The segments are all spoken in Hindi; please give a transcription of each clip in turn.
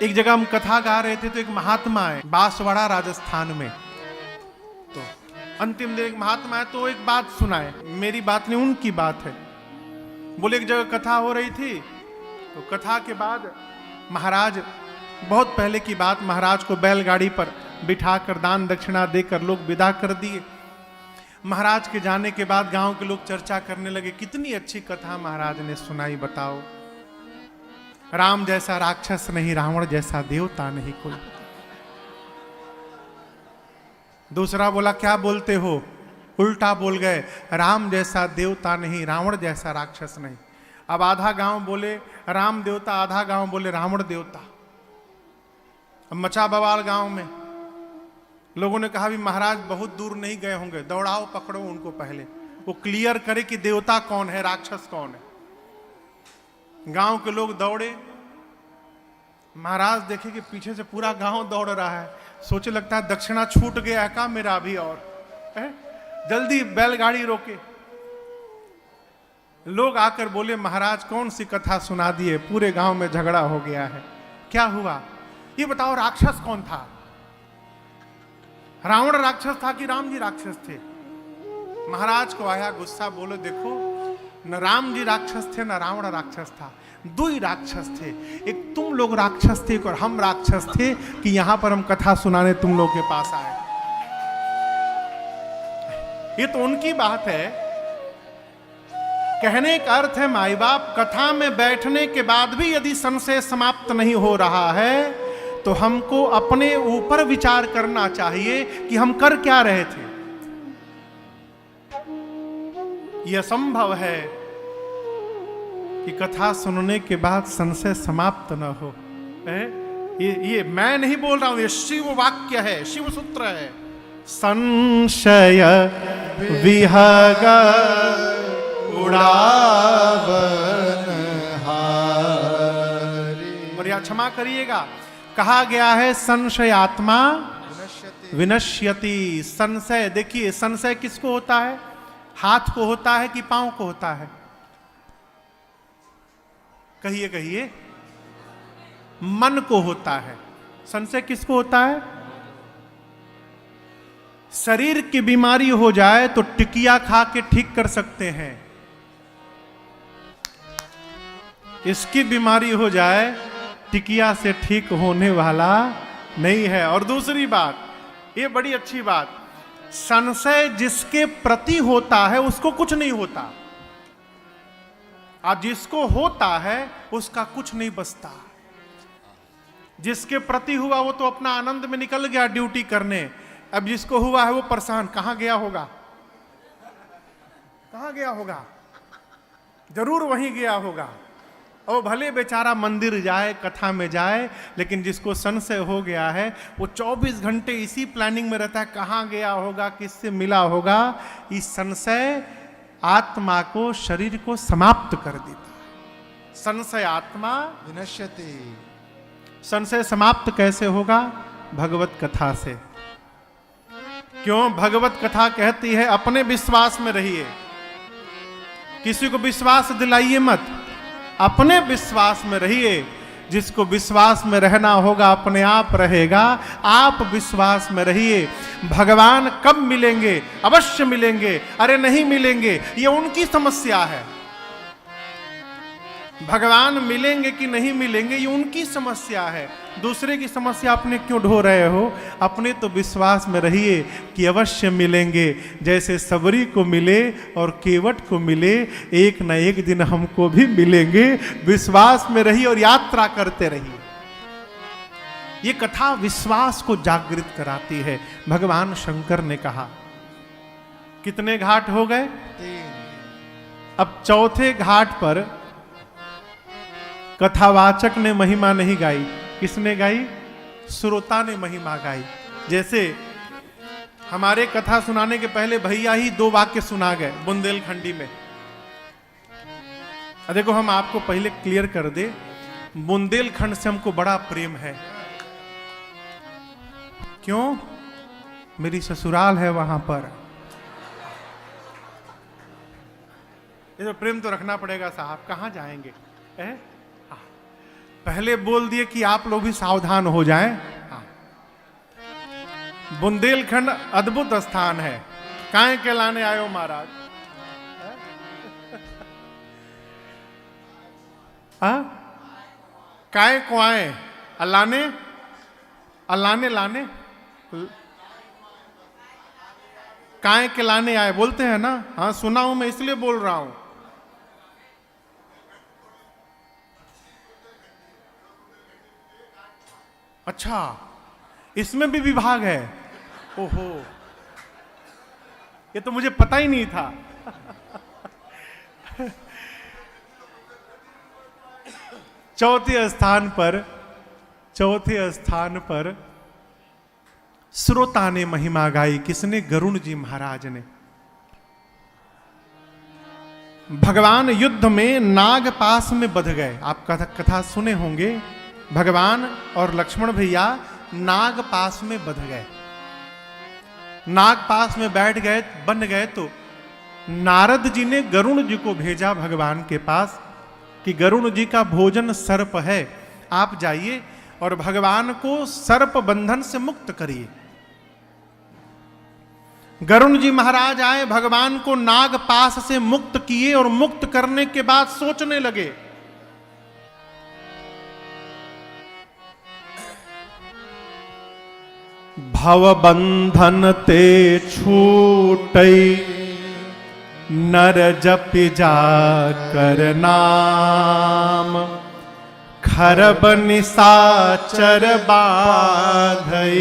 एक जगह हम कथा गा रहे थे तो एक महात्मा है बांसवाड़ा राजस्थान में। तो अंतिम दिन एक महात्मा है तो एक बात सुनाए, मेरी बात नहीं उनकी बात है। बोले एक जगह कथा हो रही थी तो कथा के बाद महाराज, बहुत पहले की बात, महाराज को बैलगाड़ी पर बिठाकर दान दक्षिणा देकर लोग विदा कर दिए। महाराज के जाने के बाद गांव के लोग चर्चा करने लगे, कितनी अच्छी कथा महाराज ने सुनाई, बताओ। राम जैसा राक्षस नहीं, रावण जैसा देवता नहीं कोई। दूसरा बोला, क्या बोलते हो, उल्टा बोल गए, राम जैसा देवता नहीं, रावण जैसा राक्षस नहीं। अब आधा गांव बोले राम देवता, आधा गांव बोले रावण देवता। अब मचा बवाल गांव में। लोगों ने कहा भी महाराज बहुत दूर नहीं गए होंगे, दौड़ाओ पकड़ो उनको, पहले वो क्लियर करे कि देवता कौन है, राक्षस कौन है। गांव के लोग दौड़े। महाराज देखे कि पीछे से पूरा गांव दौड़ रहा है, सोचे लगता है दक्षिणा छूट गया का मेरा अभी, और है? जल्दी बैलगाड़ी रोके। लोग आकर बोले महाराज कौन सी कथा सुना दिए, पूरे गांव में झगड़ा हो गया है, क्या हुआ ये बताओ, राक्षस कौन था, रावण राक्षस था कि राम जी राक्षस थे। महाराज को आया गुस्सा, बोले देखो न राम जी राक्षस थे न रावण राक्षस था, दो ही राक्षस थे। एक तुम लोग राक्षस थे और हम राक्षस थे कि यहां पर हम कथा सुनाने तुम लोग के पास आए। ये तो उनकी बात है। कहने का अर्थ है माई बाप, कथा में बैठने के बाद भी यदि संशय समाप्त नहीं हो रहा है तो हमको अपने ऊपर विचार करना चाहिए कि हम कर क्या रहे थे। यह संभव है कि कथा सुनने के बाद संशय समाप्त न हो। ये मैं नहीं बोल रहा हूं, ये शिव वाक्य है, शिव सूत्र है। संशय विहग उड़ावन हारी। और यह क्षमा करिएगा, कहा गया है संशयात्मा विनश्यति। संशय, देखिए संशय किसको होता है, हाथ को होता है कि पांव को होता है, कहिए कहिए, मन को होता है। संशय किसको होता है? शरीर की बीमारी हो जाए तो टिकिया खा के ठीक कर सकते हैं, इसकी बीमारी हो जाए टिकिया से ठीक होने वाला नहीं है। और दूसरी बात, ये बड़ी अच्छी बात, संशय जिसके प्रति होता है उसको कुछ नहीं होता, और जिसको होता है उसका कुछ नहीं बचता। जिसके प्रति हुआ वो तो अपना आनंद में निकल गया ड्यूटी करने, अब जिसको हुआ है वो परेशान, कहां गया होगा, कहां गया होगा, जरूर वहीं गया होगा। और भले बेचारा मंदिर जाए, कथा में जाए, लेकिन जिसको संशय हो गया है वो 24 घंटे इसी प्लानिंग में रहता है, कहां गया होगा, किससे मिला होगा। इस संशय आत्मा को, शरीर को समाप्त कर देता है। संशय आत्मा विनश्यति। संशय समाप्त कैसे होगा? भगवत कथा से। क्यों? भगवत कथा कहती है अपने विश्वास में रहिए, किसी को विश्वास दिलाइए मत, अपने विश्वास में रहिए। जिसको विश्वास में रहना होगा अपने आप रहेगा। आप विश्वास में रहिए। भगवान कब मिलेंगे? अवश्य मिलेंगे, अरे नहीं मिलेंगे ये उनकी समस्या है। भगवान मिलेंगे कि नहीं मिलेंगे ये उनकी समस्या है, दूसरे की समस्या अपने क्यों ढो रहे हो? अपने तो विश्वास में रहिए कि अवश्य मिलेंगे। जैसे सबरी को मिले और केवट को मिले, एक न एक दिन हमको भी मिलेंगे। विश्वास में रहिए और यात्रा करते रहिए। ये कथा विश्वास को जागृत कराती है। भगवान शंकर ने कहा, कितने घाट हो गए? 3। अब चौथे घाट पर कथावाचक ने महिमा नहीं गाई, किसने गाई? श्रोता ने महिमा गाई। जैसे हमारे कथा सुनाने के पहले भैया ही 2 वाक्य सुना गए बुंदेलखंडी में। देखो हम आपको पहले क्लियर कर दे, बुंदेलखंड से हमको बड़ा प्रेम है। क्यों? मेरी ससुराल है वहां पर। ये तो प्रेम तो रखना पड़ेगा साहब, कहां जाएंगे? पहले बोल दिए कि आप लोग भी सावधान हो जाएं। हाँ। बुंदेलखंड अद्भुत स्थान है। काहे के लाने आयो महाराज? काय को आए? अल्लाने अल्लाने लाने काय के लाने आए बोलते हैं ना। हाँ सुना हूं मैं, इसलिए बोल रहा हूं। अच्छा, इसमें भी विभाग है? ओहो, ये तो मुझे पता ही नहीं था। चौथे स्थान पर श्रोता ने महिमा गाई। किसने? गरुण जी महाराज ने। भगवान युद्ध में नाग पास में बंध गए। आप कथा सुने होंगे। भगवान और लक्ष्मण भैया नाग पास में बंध गए। नाग पास में बैठ गए, बन गए। तो नारद जी ने गरुण जी को भेजा भगवान के पास कि गरुण जी का भोजन सर्प है, आप जाइए और भगवान को सर्प बंधन से मुक्त करिए। गरुण जी महाराज आए, भगवान को नाग पास से मुक्त किए और मुक्त करने के बाद सोचने लगे, भव बंधन ते छूटई नर जप जा कर नाम, खरब निशाचर बाधई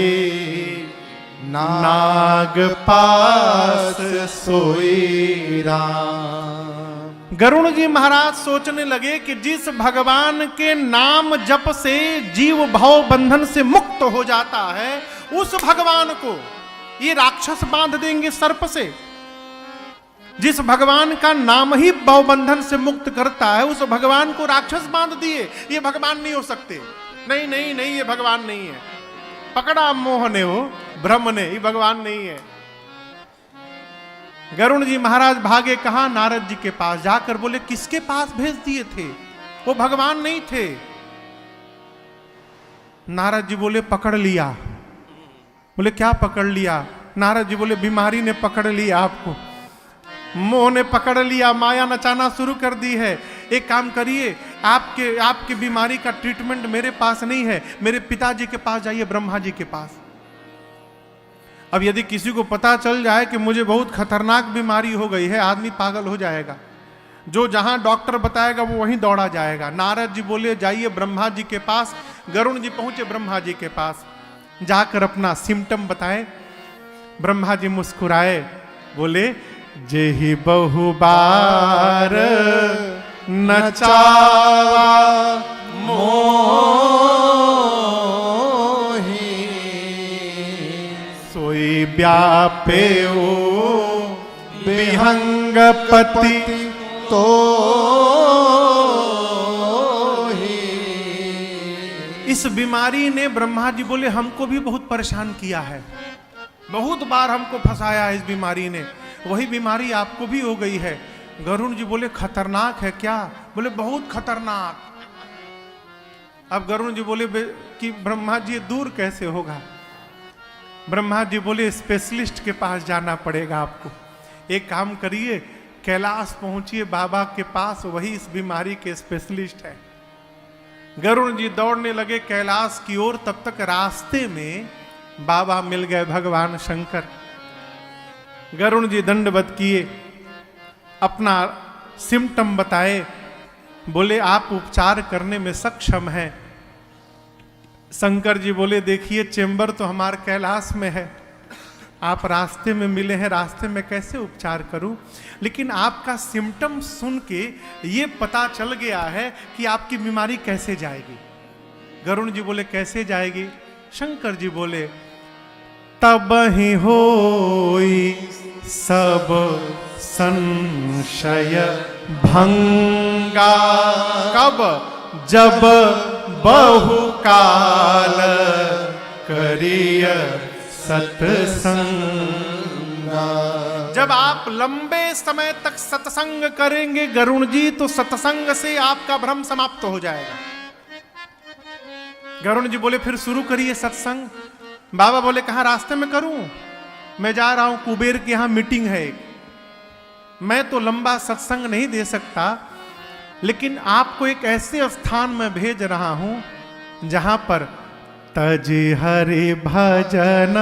नाग पास सोई राम। गरुण जी महाराज सोचने लगे कि जिस भगवान के नाम जप से जीव भाव बंधन से मुक्त हो जाता है, उस भगवान को ये राक्षस बांध देंगे सर्प से। जिस भगवान का नाम ही भाव बंधन से मुक्त करता है, उस भगवान को राक्षस बांध दिए। ये भगवान नहीं हो सकते। नहीं नहीं नहीं, ये भगवान नहीं है। पकड़ा मोह ने, हो ब्रह्म ने, ये भगवान नहीं है। गरुण जी महाराज भागे कहां? नारद जी के पास। जाकर बोले, किसके पास भेज दिए थे? वो भगवान नहीं थे। नारद जी बोले, पकड़ लिया। बोले, क्या पकड़ लिया? नारद जी बोले, बीमारी ने पकड़ लिया आपको, मोह ने पकड़ लिया, माया नचाना शुरू कर दी है। एक काम करिए, आपके बीमारी का ट्रीटमेंट मेरे पास नहीं है, मेरे पिताजी के पास जाइए, ब्रह्मा जी के पास। अब यदि किसी को पता चल जाए कि मुझे बहुत खतरनाक बीमारी हो गई है, आदमी पागल हो जाएगा। जो जहां डॉक्टर बताएगा वो वहीं दौड़ा जाएगा। नारद जी बोले, जाइए ब्रह्मा जी के पास। गरुण जी पहुंचे ब्रह्मा जी के पास, जाकर अपना सिम्टम बताए। ब्रह्मा जी मुस्कुराए, बोले, जेहि बहु बार नचावा मोहि, सोई व्यापे ओ विहंगपति तो ही। इस बीमारी ने, ब्रह्मा जी बोले, हमको भी बहुत परेशान किया है, बहुत बार हमको फंसाया है इस बीमारी ने। वही बीमारी आपको भी हो गई है। गरुण जी बोले, खतरनाक है क्या? बोले, बहुत खतरनाक। अब गरुण जी बोले कि ब्रह्मा जी दूर कैसे होगा? ब्रह्मा जी बोले, स्पेशलिस्ट के पास जाना पड़ेगा आपको। एक काम करिए, कैलाश पहुंचिए बाबा के पास, वही इस बीमारी के स्पेशलिस्ट है। गरुण जी दौड़ने लगे कैलाश की ओर। तब तक रास्ते में बाबा मिल गए, भगवान शंकर। गरुण जी दंडवत किए, अपना सिम्टम बताए। बोले, आप उपचार करने में सक्षम हैं। शंकर जी बोले, देखिए चेंबर तो हमारे कैलाश में है, आप रास्ते में मिले हैं, रास्ते में कैसे उपचार करूं? लेकिन आपका सिम्टम सुन के ये पता चल गया है कि आपकी बीमारी कैसे जाएगी। गरुण जी बोले, कैसे जाएगी? शंकर जी बोले, तब ही होई सब संशय भंगा, कब? जब बहुकाल करिय सत्संगा। जब आप लंबे समय तक सत्संग करेंगे गरुण जी, तो सत्संग से आपका भ्रम समाप्त हो जाएगा। गरुण जी बोले फिर शुरू करिए सत्संग। बाबा बोले कहाँ रास्ते में करूं, मैं जा रहा हूं कुबेर के यहां मीटिंग है एक, मैं तो लंबा सत्संग नहीं दे सकता, लेकिन आपको एक ऐसे स्थान में भेज रहा हूं जहां पर तज हरि भजन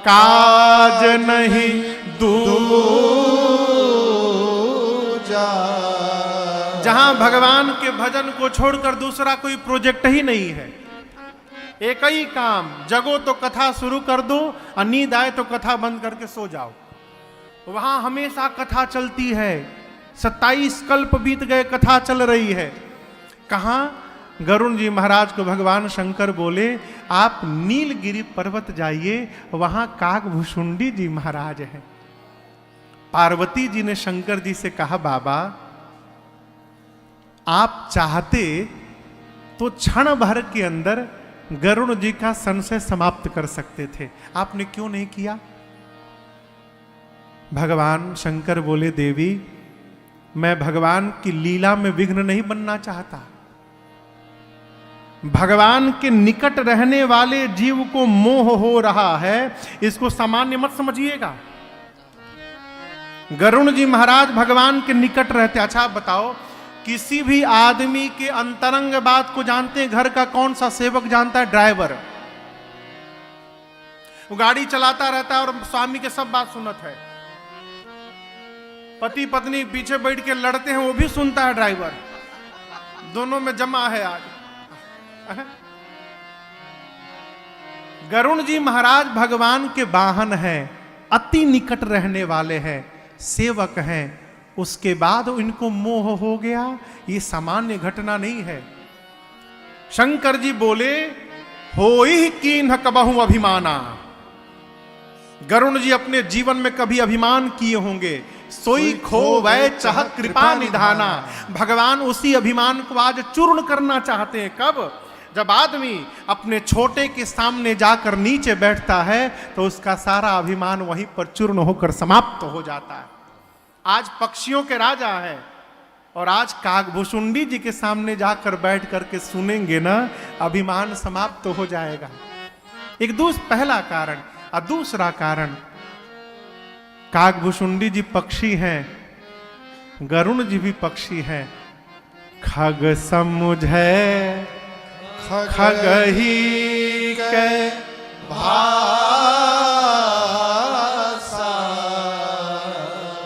काज नहीं दूजा, जहां भगवान के भजन को छोड़कर दूसरा कोई प्रोजेक्ट ही नहीं है। एक ही काम, जगो तो कथा शुरू कर दो और नींद आए तो कथा बंद करके सो जाओ। वहां हमेशा कथा चलती है, 27 कल्प बीत गए कथा चल रही है। कहां? गरुण जी महाराज को भगवान शंकर बोले आप नीलगिरी पर्वत जाइए, वहां काकभूषुंडी जी महाराज हैं। पार्वती जी ने शंकर जी से कहा बाबा आप चाहते तो क्षण भर के अंदर गरुण जी का संशय समाप्त कर सकते थे, आपने क्यों नहीं किया? भगवान शंकर बोले देवी मैं भगवान की लीला में विघ्न नहीं बनना चाहता। भगवान के निकट रहने वाले जीव को मोह हो रहा है, इसको सामान्य मत समझिएगा। गरुण जी महाराज भगवान के निकट रहते। अच्छा आप बताओ, किसी भी आदमी के अंतरंग बात को जानते हैं? घर का कौन सा सेवक जानता है? ड्राइवर। वो गाड़ी चलाता रहता है और स्वामी के सब बात सुनत है। पति पत्नी पीछे बैठ के लड़ते हैं, वो भी सुनता है ड्राइवर। दोनों में जमा है आज। गरुण जी महाराज भगवान के वाहन हैं, अति निकट रहने वाले हैं, सेवक हैं, उसके बाद इनको मोह हो गया, ये सामान्य घटना नहीं है। शंकर जी बोले होई कीन्ह कबहु अभिमाना। गरुण जी अपने जीवन में कभी अभिमान किए होंगे, सोई खो वै चाह कृपा निधाना। भगवान उसी अभिमान को आज चूर्ण करना चाहते हैं। कब? जब आदमी अपने छोटे के सामने जाकर नीचे बैठता है तो उसका सारा अभिमान वहीं पर चूर्ण होकर समाप्त हो जाता है। आज पक्षियों के राजा है और आज काकभूषुंडी जी के सामने जाकर बैठ करके सुनेंगे ना, अभिमान समाप्त हो जाएगा। एक पहला कारण। और दूसरा कारण, काकभूषुंडी जी पक्षी हैं, गरुण जी भी पक्षी हैं। खग समुझे खगही के भाषा।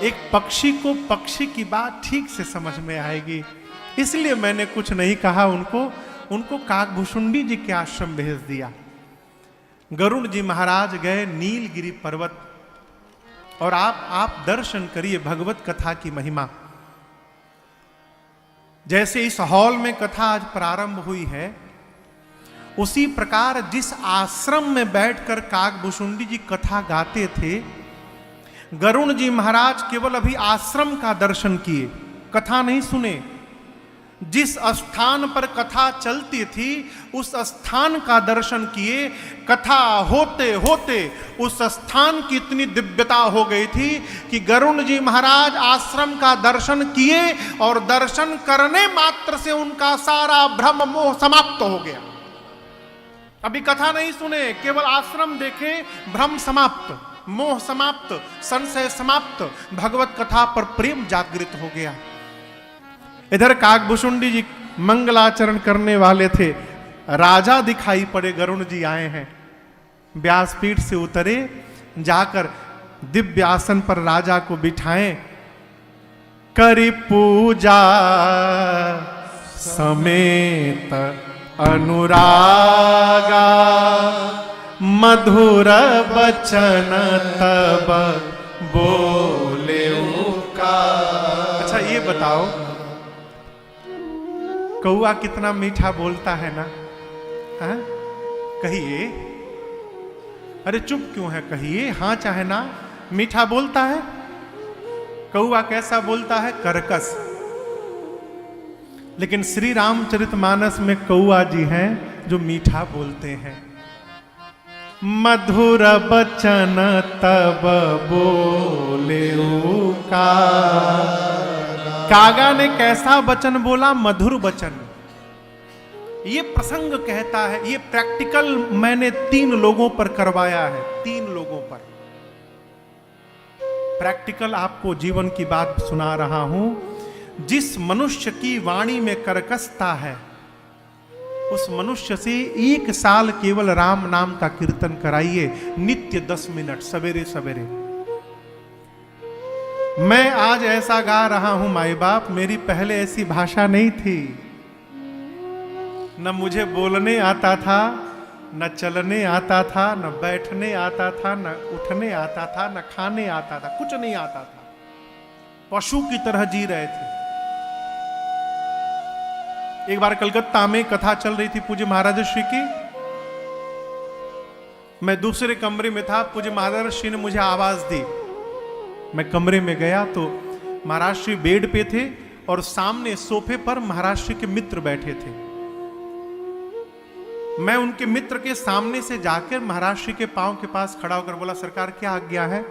एक पक्षी को पक्षी की बात ठीक से समझ में आएगी, इसलिए मैंने कुछ नहीं कहा। उनको काकभूषुंडी जी के आश्रम भेज दिया। गरुण जी महाराज गए नीलगिरी पर्वत, और आप दर्शन करिए भगवत कथा की महिमा। जैसे इस हॉल में कथा आज प्रारंभ हुई है, उसी प्रकार जिस आश्रम में बैठकर काकभूषुंडी जी कथा गाते थे, गरुण जी महाराज केवल अभी आश्रम का दर्शन किए, कथा नहीं सुने। जिस स्थान पर कथा चलती थी उस स्थान का दर्शन किए। कथा होते होते उस स्थान की इतनी दिव्यता हो गई थी कि गरुण जी महाराज आश्रम का दर्शन किए और दर्शन करने मात्र से उनका सारा भ्रम मोह समाप्त हो गया। अभी कथा नहीं सुने, केवल आश्रम देखे, भ्रम समाप्त, मोह समाप्त, संशय समाप्त, भगवत कथा पर प्रेम जागृत हो गया। इधर काकभूषुंडी जी मंगलाचरण करने वाले थे, राजा दिखाई पड़े। गरुण जी आए हैं, व्यासपीठ से उतरे, जाकर दिव्य आसन पर राजा को बिठाएं। करी पूजा समेत अनुरागा, मधुर बचन तब बोले का। अच्छा ये बताओ, कौआ कितना मीठा बोलता है ना? हाँ? कहिए। अरे चुप क्यों है, कहिए हाँ चाहे ना। मीठा बोलता है। कौआ कैसा बोलता है? कर्कश। लेकिन श्री रामचरितमानस में कौआ जी हैं जो मीठा बोलते हैं। मधुर बचन तब बोले का। कागा ने कैसा वचन बोला? मधुर वचन। ये प्रसंग कहता है, ये प्रैक्टिकल मैंने 3 लोगों पर करवाया है, 3 लोगों पर प्रैक्टिकल आपको जीवन की बात सुना रहा हूं। जिस मनुष्य की वाणी में कर्कशता है, उस मनुष्य से 1 साल केवल राम नाम का कीर्तन कराइए, नित्य 10 मिनट सवेरे सवेरे। मैं आज ऐसा गा रहा हूं माई बाप, मेरी पहले ऐसी भाषा नहीं थी। न मुझे बोलने आता था, न चलने आता था, न बैठने आता था, न उठने आता था, न खाने आता था, कुछ नहीं आता था। पशु की तरह जी रहे थे। एक बार कलकत्ता में कथा चल रही थी पूज्य महाराज श्री की। मैं दूसरे कमरे में था, पूज्य महाराज श्री ने मुझे आवाज दी। मैं कमरे में गया तो महाराज श्री बेड पे थे और सामने सोफे पर महाराज श्री के मित्र बैठे थे। मैं उनके मित्र के सामने से जाकर महाराज श्री के पांव के पास खड़ा होकर बोला, सरकार क्या आज्ञा है?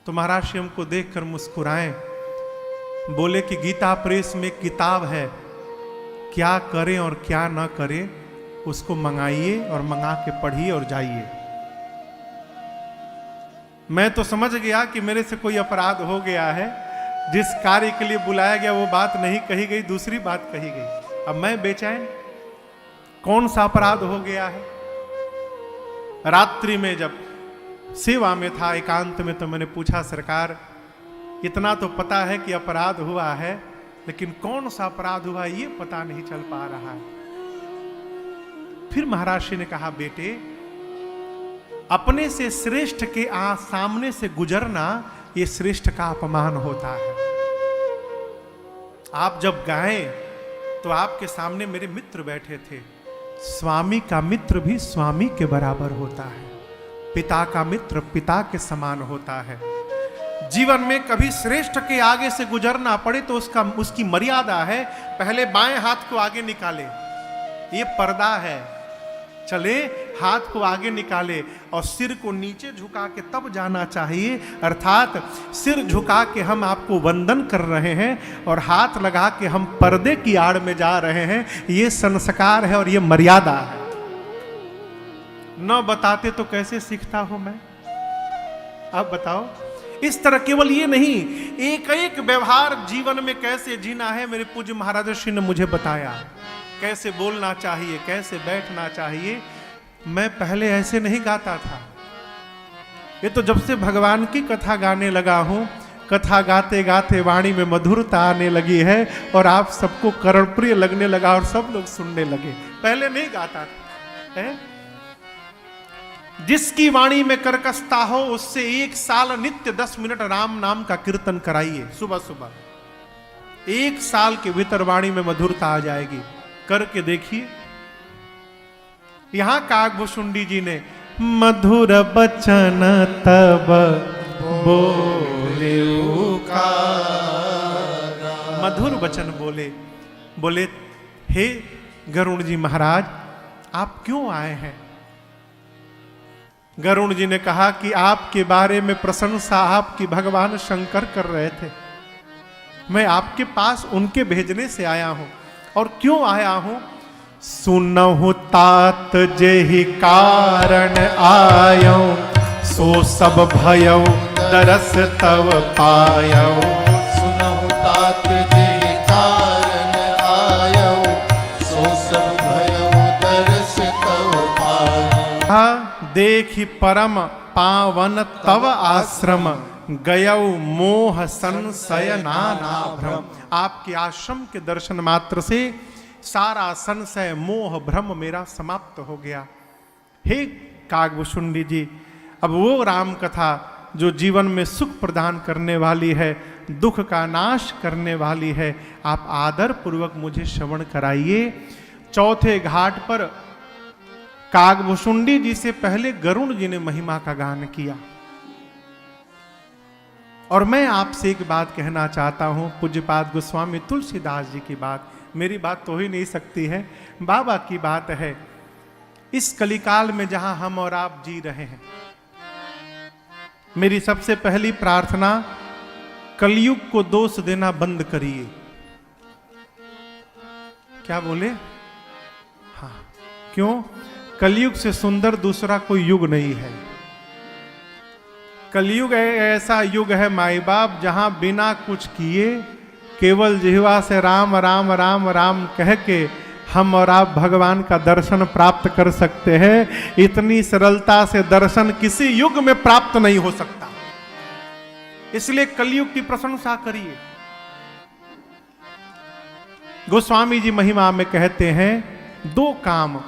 तो महाराज श्री हमको देखकर मुस्कुराए, बोले कि गीता प्रेस में किताब है, क्या करें और क्या ना करें उसको मंगाइए और मंगा के पढ़िए और जाइए। मैं तो समझ गया कि मेरे से कोई अपराध हो गया है। जिस कार्य के लिए बुलाया गया वो बात नहीं कही गई, दूसरी बात कही गई। अब मैं बेचैन, कौन सा अपराध हो गया है? रात्रि में जब सेवा में था एकांत में, तो मैंने पूछा, सरकार इतना तो पता है कि अपराध हुआ है, लेकिन कौन सा अपराध हुआ ये पता नहीं चल पा रहा है। फिर महाराज श्री ने कहा, बेटे अपने से श्रेष्ठ के सामने से गुजरना ये श्रेष्ठ का अपमान होता है। आप जब गाएं तो आपके सामने मेरे मित्र बैठे थे। स्वामी का मित्र भी स्वामी के बराबर होता है, पिता का मित्र पिता के समान होता है। जीवन में कभी श्रेष्ठ के आगे से गुजरना पड़े तो उसकी मर्यादा है। पहले बाएं हाथ को आगे निकाले, ये पर्दा है, चले हाथ को आगे निकाले और सिर को नीचे झुका के तब जाना चाहिए। अर्थात सिर झुका के हम आपको वंदन कर रहे हैं और हाथ लगा के हम पर्दे की आड़ में जा रहे हैं। ये संस्कार है और ये मर्यादा है। न बताते तो कैसे सीखता हूं मैं? आप बताओ। इस तरह केवल ये नहीं, एक एक व्यवहार जीवन में कैसे जीना है मेरे पूज्य महाराज श्री ने मुझे बताया। कैसे बोलना चाहिए, कैसे बैठना चाहिए। मैं पहले ऐसे नहीं गाता था। ये तो जब से भगवान की कथा गाने लगा हूं, कथा गाते गाते वाणी में मधुरता आने लगी है और आप सबको कर्णप्रिय लगने लगा और सब लोग सुनने लगे। पहले नहीं गाता था। जिसकी वाणी में कर्कशता हो उससे 1 साल नित्य 10 मिनट राम नाम का कीर्तन कराइए सुबह सुबह। 1 साल के भीतर वाणी में मधुरता आ जाएगी। करके देखिए। यहां कागभूषुंडी जी ने मधुर बचन तब बोले, मधुर वचन बोले, हे गरुण जी महाराज आप क्यों आए हैं? गरुण जी ने कहा कि आपके बारे में प्रशंसा आपकी भगवान शंकर कर रहे थे। मैं आपके पास उनके भेजने से आया हूं। और क्यों आया हूं? सुनहु तात जेहि कारण आयो, सो सब भयो दरस तव पायो। सुनहु तात जेहि कारण आयो, सो सब भयो दरस तव पायो। देखि परम पावन तव आश्रम, गयौ मोह संशय नाना भ्रम। आपके आश्रम के दर्शन मात्र से सारा संशय मोह भ्रम मेरा समाप्त हो गया। हे कागभूषुंडी जी, अब वो राम कथा जो जीवन में सुख प्रदान करने वाली है, दुख का नाश करने वाली है, आप आदर पूर्वक मुझे श्रवण कराइए। चौथे घाट पर कागभूषुंडी जी से पहले गरुण जी ने महिमा का गान किया। और मैं आपसे एक बात कहना चाहता हूं, पूज्यपाद गोस्वामी तुलसीदास जी की बात, मेरी बात तो ही नहीं सकती है, बाबा की बात है। इस कलिकाल में जहां हम और आप जी रहे हैं, मेरी सबसे पहली प्रार्थना, कलयुग को दोष देना बंद करिए। क्या बोले? क्यों? कलयुग से सुंदर दूसरा कोई युग नहीं है। कलयुग ऐसा युग है माई बाप, जहां बिना कुछ किए केवल जिह्वा से राम राम राम राम कह के हम और आप भगवान का दर्शन प्राप्त कर सकते हैं। इतनी सरलता से दर्शन किसी युग में प्राप्त नहीं हो सकता। इसलिए कलयुग की प्रशंसा करिए। गोस्वामी जी महिमा में कहते हैं, दो काम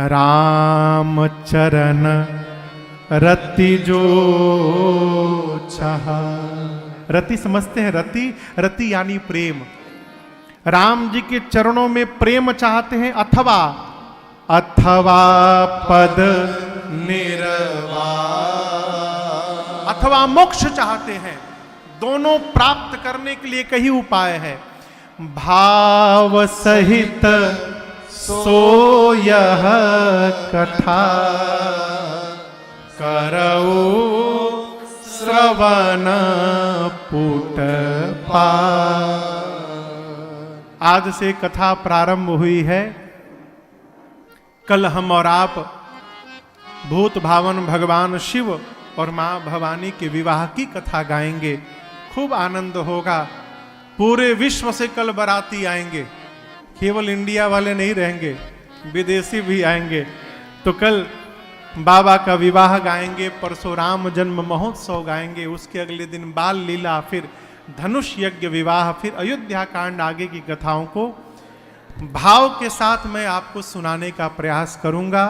राम चरण रति जो चाहा। रति समझते हैं? रति, रति यानी प्रेम। राम जी के चरणों में प्रेम चाहते हैं, अथवा अथवा पद निर्वाण, अथवा मोक्ष चाहते हैं। दोनों प्राप्त करने के लिए कई उपाय है। भाव सहित सो यह कथा करऊ श्रवण पुट पा। आज से कथा प्रारंभ हुई है। कल हम और आप भूत भावन भगवान शिव और मां भवानी के विवाह की कथा गाएंगे। खूब आनंद होगा। पूरे विश्व से कल बाराती आएंगे। केवल इंडिया वाले नहीं रहेंगे, विदेशी भी आएंगे। तो कल बाबा का विवाह गाएंगे, परशुराम जन्म महोत्सव गाएंगे, उसके अगले दिन बाल लीला, फिर धनुष यज्ञ विवाह, फिर अयोध्या कांड, आगे की कथाओं को भाव के साथ मैं आपको सुनाने का प्रयास करूंगा।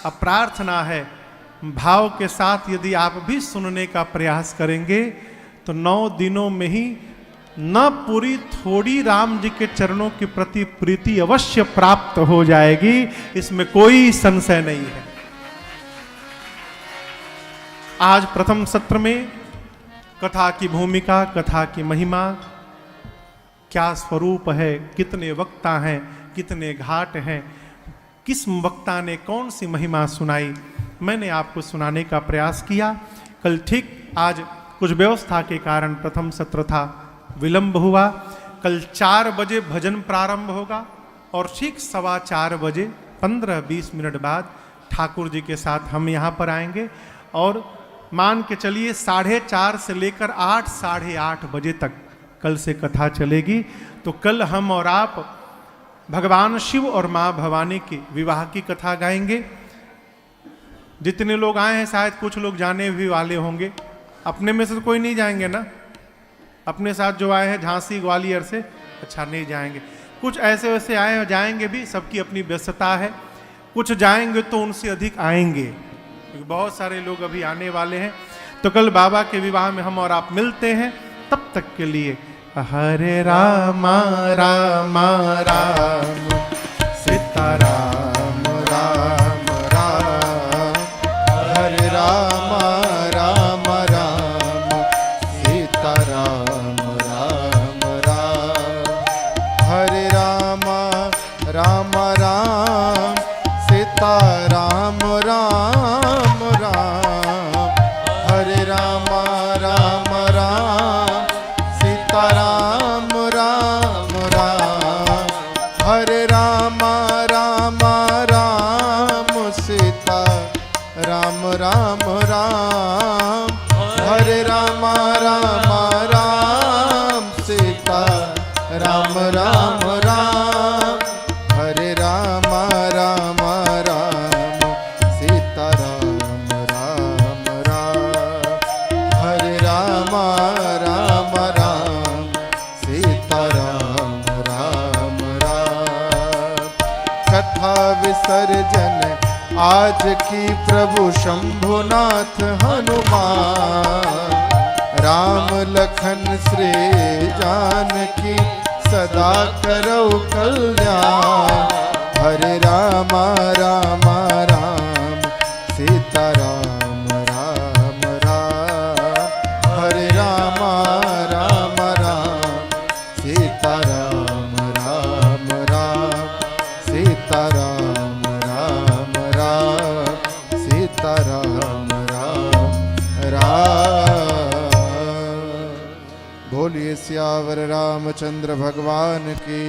अब प्रार्थना है, भाव के साथ यदि आप भी सुनने का प्रयास करेंगे तो 9 दिनों में ही न पूरी थोड़ी राम जी के चरणों के प्रति प्रीति अवश्य प्राप्त हो जाएगी। इसमें कोई संशय नहीं है। आज प्रथम सत्र में कथा की भूमिका, कथा की महिमा, क्या स्वरूप है, कितने वक्ता हैं, कितने घाट हैं, किस वक्ता ने कौन सी महिमा सुनाई, मैंने आपको सुनाने का प्रयास किया। कल ठीक आज कुछ व्यवस्था के कारण प्रथम सत्र था, विलंब हुआ। कल 4 बजे भजन प्रारंभ होगा और ठीक 4:15 बजे 15-20 मिनट बाद ठाकुर जी के साथ हम यहाँ पर आएंगे और मान के चलिए 4:30 से लेकर 8, 8:30 बजे तक कल से कथा चलेगी। तो कल हम और आप भगवान शिव और माँ भवानी की विवाह की कथा गाएंगे। जितने लोग आए हैं शायद कुछ लोग जाने भी वाले होंगे। अपने में से तो कोई नहीं जाएंगे ना? अपने साथ जो आए हैं झांसी ग्वालियर से, अच्छा नहीं जाएंगे। कुछ ऐसे वैसे आए हैं, जाएंगे भी, सबकी अपनी व्यस्तता है। कुछ जाएंगे तो उनसे अधिक आएंगे, क्योंकि बहुत सारे लोग अभी आने वाले हैं। तो कल बाबा के विवाह में हम और आप मिलते हैं। तब तक के लिए हरे राम राम राम सीताराम राम राम, हरे राम राम राम सीताराम राम राम, हरे राम राम राम सीताराम राम राम, हरे राम राम राम सीताराम राम राम, हरे राम राम राम सीता राम राम राम, हरे राम राम राम सीता राम राम राम, हरे राम राम राम सीता राम राम राम, हरे राम राम राम सीता राम राम राम। कथा विसर्जन आज की प्रभु शंभुनाथ हनुमान, राम लखन श्री जानकी सदा करो कल्याण, हरे राम राम राम सीता राम राम राम, हरे राम राम राम सीता राम राम राम, सीता राम राम राम सीता राम राम राम। बोलिए सियावर रामचंद्र भगवान की।